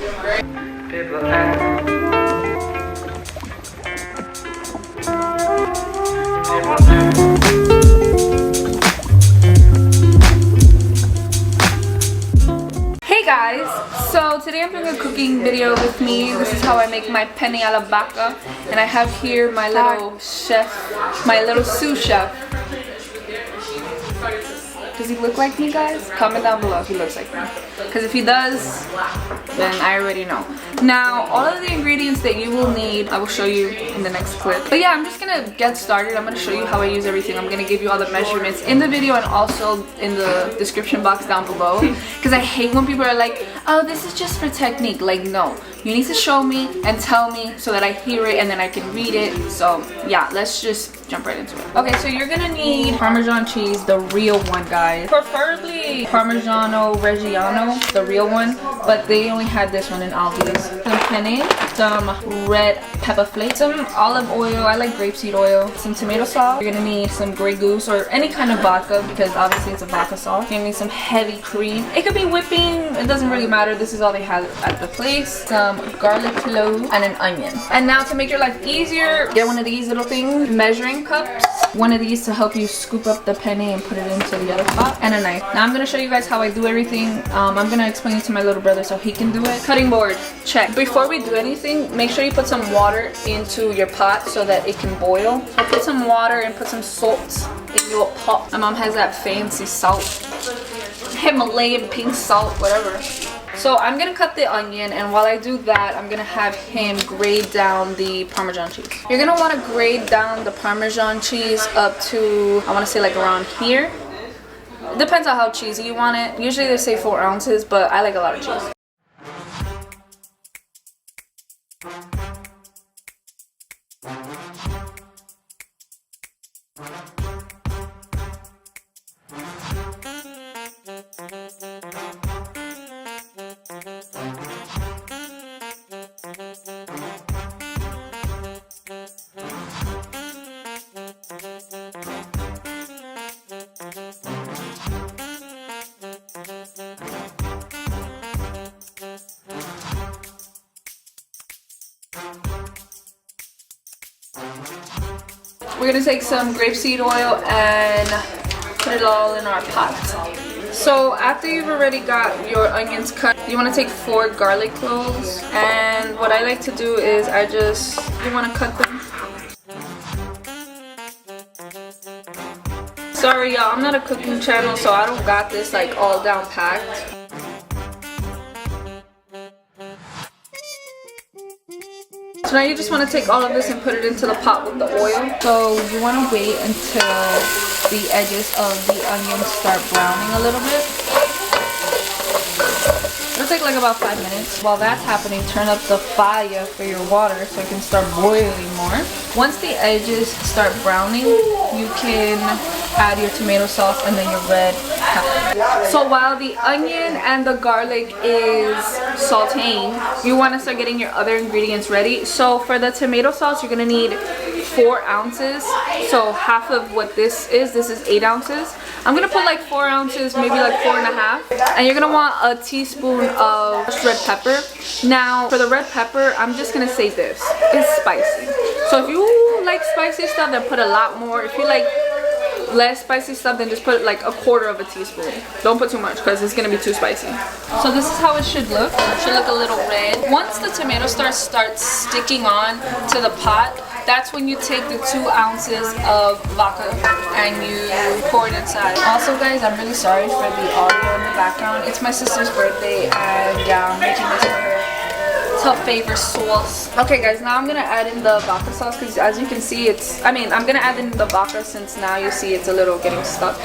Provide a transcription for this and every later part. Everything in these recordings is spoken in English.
Hey guys, so today I'm doing a cooking video with me. This is how I make my penne alla vodka, and I have here my little chef, my little sous chef. Does he look like me, guys? Comment down below if he looks like me, because if he does, then I already know. Now, all of the ingredients that you will need, I will show you in the next clip. But yeah, I'm just gonna get started. I'm gonna show you how I use everything. I'm gonna give you all the measurements in the video and also in the description box down below, because I hate when people are like, oh, this is just for technique. Like, no, you need to show me and tell me so that I hear it and then I can read it. So yeah, let's just jump right into it. Okay, so you're gonna need Parmesan cheese, the real one, guys. Preferably Parmigiano Reggiano, the real one, but they only had this one in Aldi's. Some penne, some red pepper flakes, some olive oil, I like grapeseed oil, some tomato sauce. You're gonna need some Grey Goose or any kind of vodka, because obviously it's a vodka sauce. You're gonna need some heavy cream. It could be whipping, it doesn't really matter. This is all they had at the place. Some garlic cloves and an onion. And now to make your life easier, get one of these little things, measuring cups, one of these to help you scoop up the penne and put it into the other pot, and a knife. Now I'm gonna show you guys how I do everything. I'm gonna explain it to my little brother so he can do it. Cutting board, check. Before we do anything, make sure you put some water into your pot so that it can boil. So put some water and put some salt in your pot. My mom has that fancy salt, Himalayan pink salt, whatever. So I'm gonna cut the onion, and while I do that, I'm gonna have him grate down the Parmesan cheese. You're gonna wanna grate down the Parmesan cheese up to, I wanna say like around here. Depends on how cheesy you want it. Usually they say 4 ounces, but I like a lot of cheese. We're gonna take some grapeseed oil and put it all in our pot. So after you've already got your onions cut, you want to take 4 garlic cloves, and what I like to do is you want to cut them. Sorry y'all, I'm not a cooking channel, so I don't got this like all down packed. So now you just want to take all of this and put it into the pot with the oil. So you want to wait until the edges of the onions start browning a little bit. It'll take like about 5 minutes. While that's happening, turn up the fire for your water so it can start boiling more. Once the edges start browning, you can add your tomato sauce and then your red pepper. So while the onion and the garlic is sauteing, you want to start getting your other ingredients ready. So for the tomato sauce, you're going to need 4 ounces. So half of what this is 8 ounces. I'm going to put like 4 ounces, maybe like 4.5. And you're going to want a teaspoon of red pepper. Now for the red pepper, I'm just going to say this. It's spicy. So if you like spicy stuff, then put a lot more. If you like less spicy stuff, then just put like 1/4 of a teaspoon. Don't put too much because it's gonna be too spicy. So this is how it should look. It should look a little red. Once the tomato starts sticking on to the pot, that's when you take the 2 ounces of vodka and you pour it inside. Also guys, I'm really sorry for the audio in the background. It's my sister's birthday, and yeah, I'm making this for her. It's her favorite sauce. Okay guys, now I'm gonna add in the vodka sauce, because as you can see I'm gonna add in the vodka since now you see it's a little getting stuck.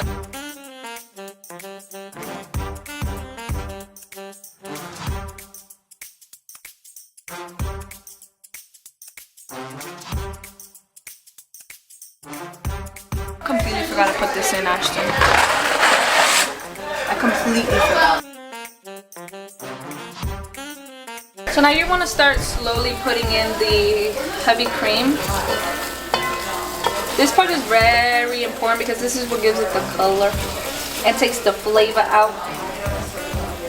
Completely forgot to put this in, Ashton. I completely forgot. So now you want to start slowly putting in the heavy cream. This part is very important because this is what gives it the color and takes the flavor out.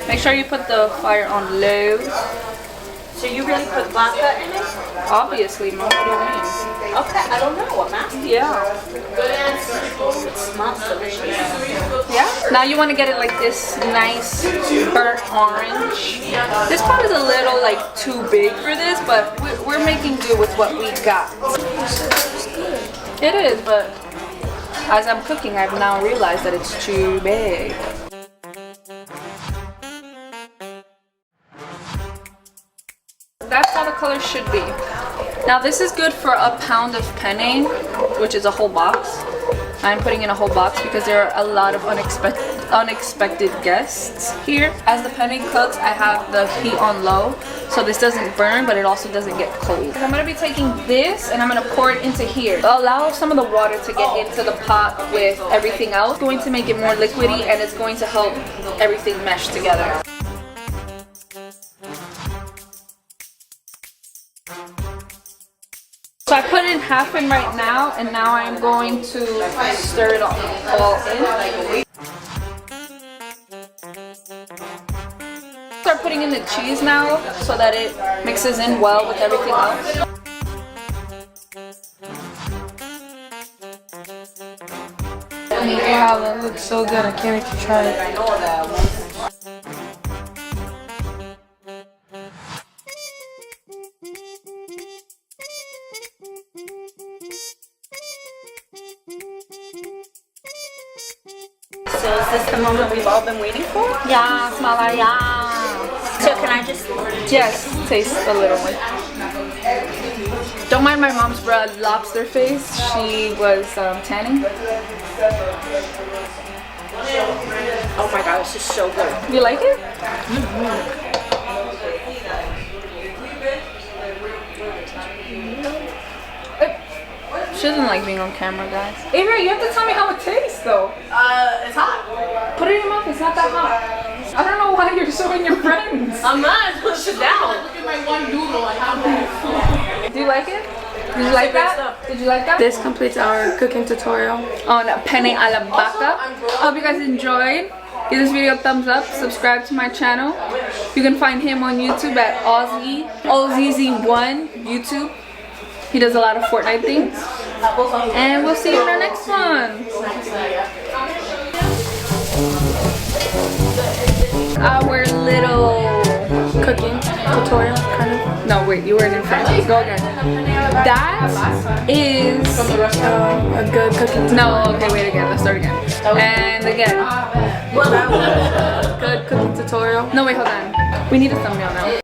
Make sure you put the fire on low. So you really put vodka in it? Obviously, no. What do you mean? Okay, I don't know. I'm asking. Yeah. It smells delicious. Yeah. Now you want to get it like this nice burnt orange. This pot is a little like too big for this, but we're making do with what we got. It is, but as I'm cooking, I've now realized that it's too big. That's how the color should be. Now this is good for a pound of penne, which is a whole box. I'm putting in a whole box because there are a lot of unexpected guests here. As the penne cooks, I have the heat on low, so this doesn't burn, but it also doesn't get cold. I'm gonna be taking this and I'm gonna pour it into here. Allow some of the water to get into the pot with everything else. It's going to make it more liquidy and it's going to help everything mesh together. So I put in half in right now, and now I'm going to stir it all in. Start putting in the cheese now so that it mixes in well with everything else. Wow, that looks so good. I can't wait to try it. So is this the moment we've all been waiting for? Yeah, smell like yeah. So can I just... Yes, taste a little one. Don't mind my mom's red lobster face. She was tanning. Oh my god, this is so good. You like it? She doesn't like being on camera, guys. Avery, you have to tell me how it tastes, though. It's hot. Put it in your mouth. It's not that hot. I don't know why you're showing your friends. I'm not. Sit down. Look at my one noodle. I have that. Do you like it? Did you like that? Did you like that? This completes our cooking tutorial On Penne Alla Vodka. I hope you guys enjoyed. Give this video a thumbs up. Subscribe to my channel. You can find him on YouTube at OZZ1 YouTube. He does a lot of Fortnite things. And we'll see you in our next one. Our little cooking tutorial, kind of. No, wait, you weren't in front. Go again. That is A good cooking tutorial. no. Okay, wait again. Let's start again. And again. Good cooking tutorial. No, wait, hold on. We need a thumbnail now.